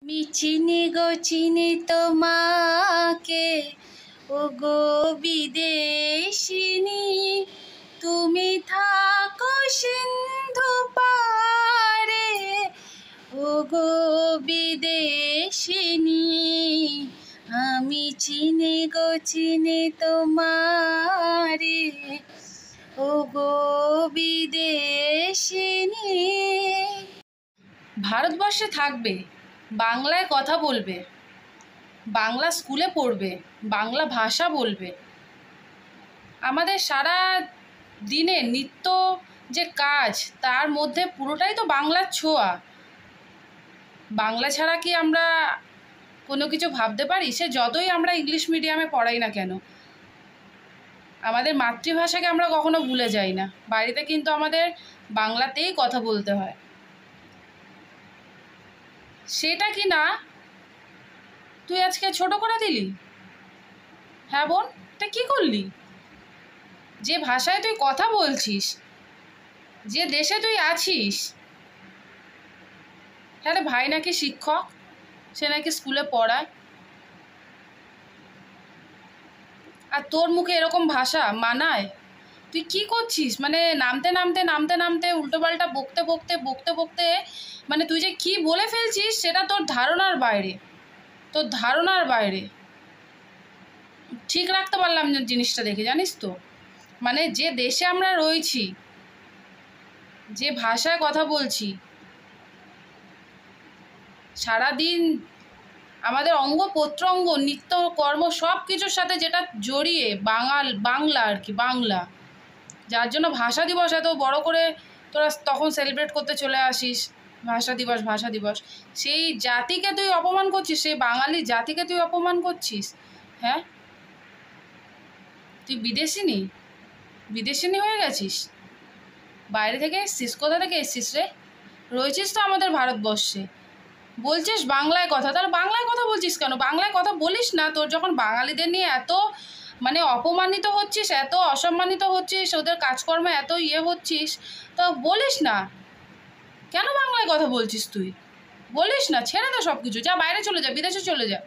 मी চিনি গো চিনি তোমাকে, ও গো বিদেশিনী, তুমি থাকো সিন্ধু পারে, ও গো বিদেশিনী, আমি চিনি গো চিনি তোমারে, ও গো বিদেশিনী। ভারতবর্ষে থাকবে, বাংলায় কথা বলবে, বাংলা স্কুলে পড়বে, বাংলা ভাষা বলবে। আমাদের সারা দিনে নিত্য যে কাজ, তার মধ্যে পুরোটাই তো বাংলার ছোঁয়া। বাংলা ছাড়া কি আমরা কোনো কিছু ভাবতে পারি? সে যতই আমরা ইংলিশ মিডিয়ামে পড়াই না কেন, আমাদের মাতৃভাষাকে আমরা কখনো ভুলে যাই না। বাড়িতে কিন্তু আমাদের বাংলাতেই কথা বলতে হয়। সেটা কি না তুই আজকে ছোট করে দিলি? হ্যাঁ বোন, এটা কী করলি? যে ভাষায় তুই কথা বলছিস, যে দেশে তুই আছিস, হ্যাঁ রে, ভাই নাকি শিক্ষক, সে নাকি স্কুলে পড়ায়, আর তোর মুখে এরকম ভাষা মানায়? তুই কি করছিস? মানে নামতে নামতে নামতে নামতে উল্টোপাল্টা বকতে বকতে বকতে বকতে মানে তুই যে কি বলে ফেলছিস সেটা তোর ধারণার বাইরে, তোর ধারণার বাইরে। ঠিক রাখতে পারলাম না জিনিসটা দেখে, জানিস তো। মানে যে দেশে আমরা রয়েছি, যে ভাষায় কথা বলছি, সারাদিন আমাদের অঙ্গ প্রত্যঙ্গ নিত্য কর্ম সব কিছুর সাথে যেটা জড়িয়ে বাংলা আর কি, বাংলা। যার জন্য ভাষা দিবস এত বড় করে তোরা তখন সেলিব্রেট করতে চলে আসিস, ভাষা দিবস ভাষা দিবস। সেই জাতিকে তুই অপমান করছিস, সেই বাঙালি জাতিকে তুই অপমান করছিস। হ্যাঁ, তুই বিদেশিনী, বিদেশিনী হয়ে গেছিস? বাইরে থেকে এসছিস? কোথা থেকে এসছিস রে? রয়েছিস তো আমাদের ভারতবর্ষে, বলছিস বাংলায় কথা, তাহলে বাংলায় কথা বলছিস কেন? বাংলায় কথা বলিস না। তোর যখন বাঙালিদের নিয়ে এত মানে অপমানিত হচ্ছিস, এত অসম্মানিত হচ্ছিস, ওদের কাজকর্মে এত হচ্ছিস, তো বলিস না। কেন বাংলায় কথা বলছিস তুই? বলিস না, ছেড়ে দে সব কিছু, যা বাইরে চলে যা, বিদেশে চলে যা,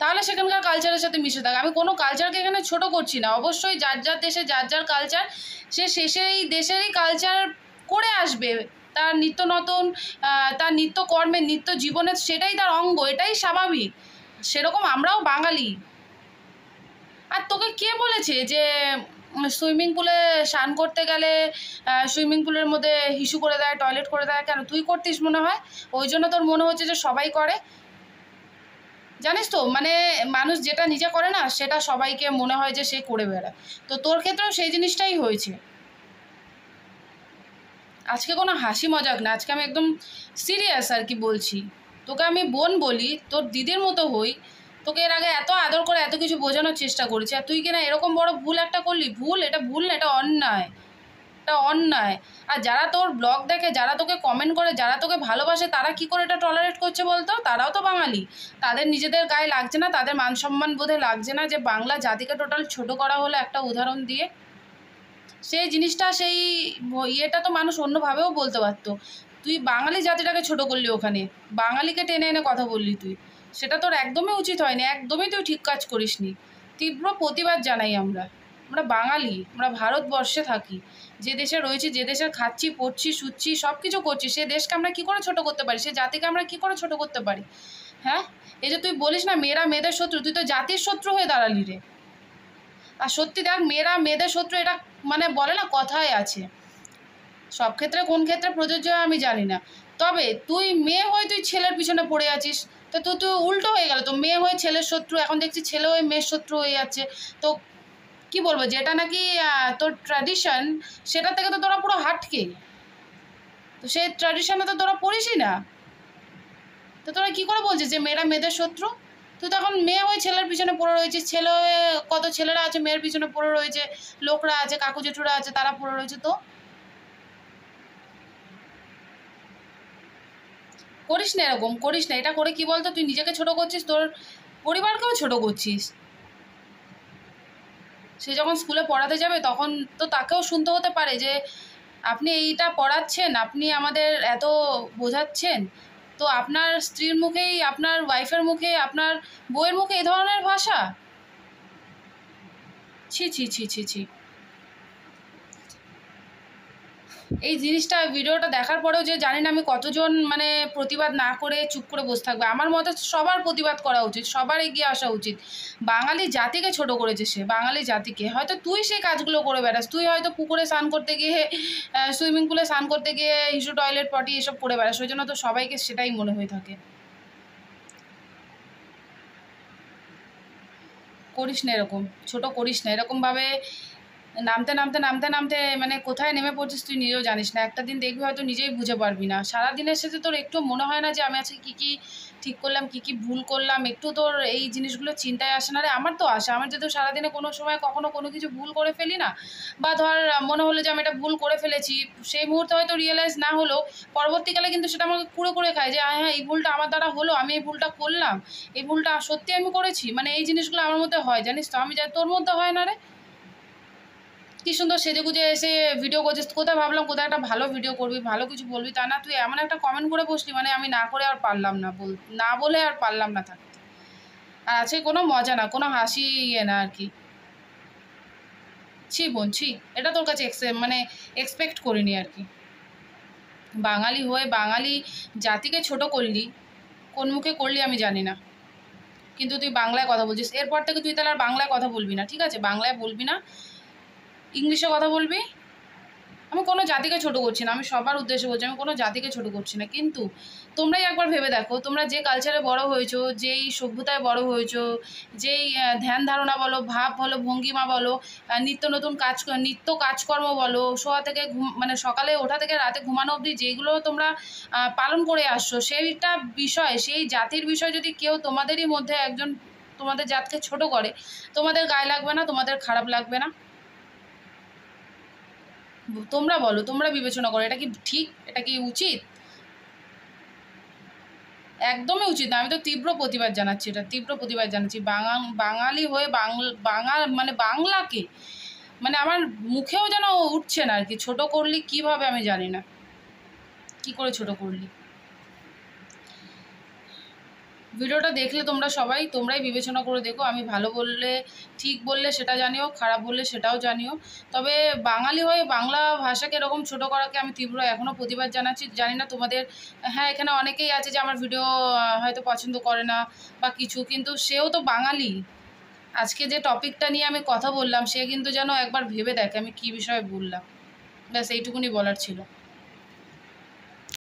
তাহলে সেখানকার কালচারের সাথে মিশে থাক। আমি কোনো কালচারকে এখানে ছোট করছি না। অবশ্যই যার যার দেশে যার যার কালচার, সে সেই দেশেরই কালচার করে আসবে। তার নিত্য নতুন তার নিত্য কর্মে, নিত্য জীবনে সেটাই তার অঙ্গ, এটাই স্বাভাবিক। সেরকম আমরাও বাঙালি। আর তোকে কে বলেছে যে সুইমিং পুলে স্নান করতে গেলে সুইমিং পুলের মধ্যে হিসু করে দেয়, টয়লেট করে দেয়? কেন, তুই করতিস মনে হয়, ওই জন্য তোর মনে হচ্ছে যে সবাই করে। জানিস তো, মানে মানুষ যেটা নিজে করে না, সেটা সবাইকে মনে হয় যে সে করে বেড়ায়। তো তোর ক্ষেত্রেও সেই জিনিসটাই হয়েছে। আজকে কোনো হাসি মজাক না, আজকে আমি একদম সিরিয়াস আর কি বলছি। তোকে আমি বোন বলি, তোর দিদির মতো হই। তোকে এর আগে এত আদর করে এত কিছু বোঝানোর চেষ্টা করেছি, আর তুই কিনা এরকম বড় ভুল একটা করলি। ভুল, এটা ভুল না, এটা অন্যায়, এটা অন্যায়। আর যারা তোর ব্লগ দেখে, যারা তোকে কমেন্ট করে, যারা তোকে ভালোবাসে, তারা কি করে এটা টলারেট করছে বলতো? তারাও তো বাঙালি। তাদের নিজেদের গায়ে লাগছে না, তাদের মান সম্মান বোধে লাগছে না যে বাংলা জাতিকে টোটাল ছোট করা হলো একটা উদাহরণ দিয়ে? সেই জিনিসটা, সেই ইয়েটা তো মানুষ অন্যভাবেও বলতে পারতো। তুই বাঙালি জাতিটাকে ছোট করলি, ওখানে বাঙালিকে টেনে এনে কথা বললি তুই। সেটা তোর একদমই উচিত হয়নি, একদমই তুই ঠিক কাজ করিসনি। তীব্র প্রতিবাদ জানাই আমরা। আমরা বাঙালি, আমরা ভারতবর্ষে থাকি, যে দেশে রয়েছি, যে দেশে খাচ্ছি, পড়ছি, শুচ্ছি, সব কিছু করছি, সে দেশকে আমরা কী করে ছোট করতে পারি? সে জাতিকে আমরা কী করে ছোট করতে পারি? হ্যাঁ, এই যে তুই বলিস না মেয়েরা মেয়েদের শত্রু, তুই তো জাতির শত্রু হয়ে দাঁড়ালি রে। আর সত্যি দেখ, মেয়েরা মেয়েদের শত্রু, এটা মানে বলে না, কথাই আছে। সব ক্ষেত্রে কোন ক্ষেত্রে প্রযোজ্য হয় আমি জানি না, তবে তুই মেয়ে হয়ে তুই ছেলের পিছনে পড়ে আছিস। তো তুই তুই উল্টো হয়ে গেল, তো মেয়ে হয়ে ছেলের শত্রু, এখন দেখছি ছেলে হয়ে মেয়ের শত্রু হয়ে যাচ্ছে। তো কি বলবো, যেটা নাকি তোর ট্র্যাডিশন, সেটা থেকে তো তোরা পুরো হাটকে। তো সেই ট্র্যাডিশনে তো তোরা পড়িসই না। তো তোরা কী করে বলছিস যে মেয়েরা মেয়েদের শত্রু? তুই তো এখন মেয়ে হয়ে ছেলের পিছনে পড়ে রয়েছিস। ছেলে হয়ে কত ছেলেরা আছে মেয়ের পিছনে পড়ে রয়েছে, লোকরা আছে, কাকু জেঠুরা আছে, তারা পড়ে রয়েছে। তো করিস না, এরকম করিস না। এটা করে কি বলতো, তুই নিজেকে ছোট করছিস, তোর পরিবারকেও ছোট করছিস। সে যখন স্কুলে পড়াতে যাবে, তখন তো তাকেও শুনতে হতে পারে যে আপনি এইটা পড়াচ্ছেন, আপনি আমাদের এত বোঝাচ্ছেন, তো আপনার স্ত্রীর মুখেই, আপনার ওয়াইফের মুখে, আপনার বউয়ের মুখে এই ধরনের ভাষা! ছি ছি ছি ছি ছি। এই জিনিসটা, ভিডিওটা দেখার পরেও যে জানি না আমি কতজন মানে প্রতিবাদ না করে চুপ করে বসে থাকবে। আমার মতে সবার প্রতিবাদ করা উচিত, সবার এগিয়ে আসা উচিত। বাঙালি জাতিকে ছোট করেছে সে, বাঙালি জাতিকে। হয়তো তুই সেই কাজগুলো করে বেড়াস, তুই হয়তো পুকুরে স্নান করতে গিয়ে, সুইমিং পুলে স্নান করতে গিয়ে ইস্যু, টয়লেট, পটি এসব করে বেড়াস, ওই জন্য তো সবাইকে সেটাই মনে হয়ে থাকে। করিস না এরকম, ছোট করিস না এরকমভাবে। নামতে নামতে নামতে নামতে মানে কোথায় নেমে পড়ছিস তুই নিজেও জানিস না। একটা দিন দেখবি হয়তো নিজেই বুঝে পারবি না। সারাদিনের সাথে তোর একটু মনে হয় না যে আমি আজকে কী কী ঠিক করলাম, কী কী ভুল করলাম, একটু তোর এই জিনিসগুলো চিন্তায় আসে না রে? আমার তো আসে। আমার যেহেতু সারাদিনে কোনো সময় কখনো কোনো কিছু ভুল করে ফেলি না, বা ধর মনে হলো যে আমি এটা ভুল করে ফেলেছি, সেই মুহূর্তে হয়তো রিয়েলাইজ না হলেও পরবর্তীকালে কিন্তু সেটা আমাকে কুড়ে করে খায় যে হ্যাঁ এই ভুলটা আমার দ্বারা হলো, আমি এই ভুলটা করলাম, এই ভুলটা সত্যি আমি করেছি। মানে এই জিনিসগুলো আমার মধ্যে হয়, জানিস তো। আমি যাই, তোর মধ্যে হয় না রে? কি সুন্দর সেজেগুজে এসে ভিডিও করছিস, কোথায় ভাবলাম কোথায় একটা ভালো ভিডিও করবি, ভালো কিছু বলবি, তা না তুই এমন একটা কমেন্ট করে বসলি, মানে আমি না করে আর পারলাম না, না বলে আর পারলাম না থাকতে। আর আছে কোনো মজা না, কোনো হাসি ইয়ে না আর কি। ছি বোন ছি, এটা তোর কাছে মানে এক্সপেক্ট করিনি আর কি। বাঙালি হয়ে বাঙালি জাতিকে ছোট করলি, কোন মুখে করলি আমি জানি না, কিন্তু তুই বাংলায় কথা বলছিস। এরপর থেকে তুই তাহলে আর বাংলায় কথা বলবি না, ঠিক আছে? বাংলায় বলবি না, ইংলিশে কথা বলবি। আমি কোনো জাতিকে ছোট করছি না, আমি সবার উদ্দেশ্যে বলছি, আমি কোনো জাতিকে ছোট করছি না। কিন্তু তোমরাই একবার ভেবে দেখো, তোমরা যে কালচারে বড় হয়েছো, যেই সভ্যতায় বড় হয়েছো, যেই ধ্যান ধারণা বলো, ভাব বলো, ভঙ্গিমা বলো, নিত্য নতুন নিত্য কাজকর্ম বলো, শোয়া থেকে মানে সকালে ওঠা থেকে রাতে ঘুমানো অবধি যেগুলো তোমরা পালন করে আসছো, সেইটা বিষয়, সেই জাতির বিষয় যদি কেউ তোমাদেরই মধ্যে একজন তোমাদের জাতকে ছোট করে, তোমাদের গায়ে লাগবে না? তোমাদের খারাপ লাগবে না? তোমরা বলো, তোমরা বিবেচনা করো, এটা কি ঠিক? এটা কি উচিত? একদমই উচিত না। আমি তো তীব্র প্রতিবাদ জানাচ্ছি, এটা তীব্র প্রতিবাদ জানাচ্ছি। বাঙালি হয়ে মানে বাংলাকে, মানে আমার মুখেও যেন উঠছে না আর কি। ছোট করলি কিভাবে আমি জানি না, কি করে ছোট করলি। ভিডিওটা দেখলে তোমরাই বিবেচনা করে দেখো। আমি ভালো বললে, ঠিক বললে সেটা জানিও, খারাপ বললে সেটাও জানিও। তবে বাঙালি হয়ে বাংলা ভাষাকে এরকম ছোট করাকে আমি তীব্র এখনও প্রতিবাদ জানাচ্ছি। জানি না তোমাদের, হ্যাঁ এখানে অনেকেই আছে যে আমার ভিডিও হয়তো পছন্দ করে না বা কিছু, কিন্তু সেও তো বাঙালি। আজকে যে টপিকটা নিয়ে আমি কথা বললাম, সে কিন্তু যেন একবার ভেবে দেখে আমি কী বিষয়ে বললাম। ব্যাস এইটুকুনি বলার ছিল।